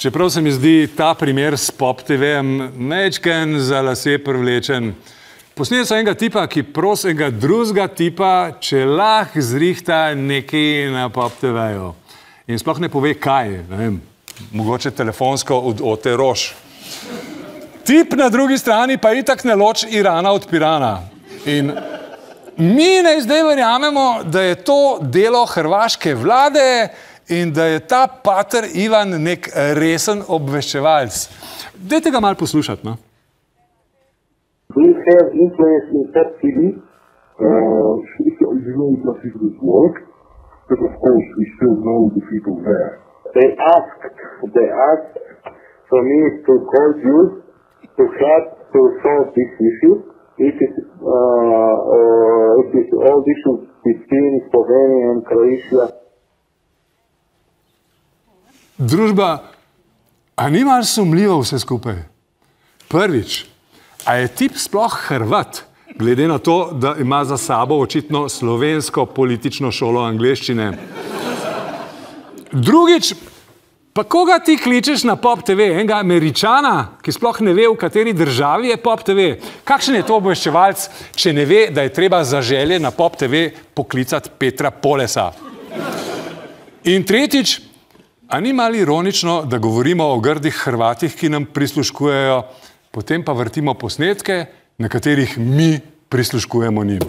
Čeprav se mi zdi ta primer s Pop TV-em mečken za lase privlečen. Posneli so enega tipa, ki prosi enega drugega tipa, če lahko zrihta nekaj na Pop TV-ju. In sploh ne pove kaj, ne vem, mogoče telefonsko od rož. Tip na drugi strani pa itak ne loči Irana od Pirana. In mi ne zdaj verjamemo, da je to delo hrvaške vlade in da je ta pater Ivan nek resen obveščevalc. Dajte ga malo poslušati, no? We have influence in that city. If you know it does work, but of course we still know the people there. They asked for me to call you to help to solve this issue. It is all issues between Slovenia and Croatia. Družba, a ni malo sumljivo vse skupaj? Prvič, a je tip sploh Hrvat, glede na to, da ima za sabo očitno slovensko politično šolo angleščine? Drugič, pa koga ti kličeš na Pop TV? Enega Američana, ki sploh ne ve, v kateri državi je Pop TV? Kakšen je to obveščevalc, če ne ve, da je treba za želje na Pop TV poklicati Petra Polesa? In tretjič, a ni malo ironično, da govorimo o grdih Hrvatih, ki nam prisluškujejo, potem pa vrtimo posnetke, na katerih mi prisluškujemo njim?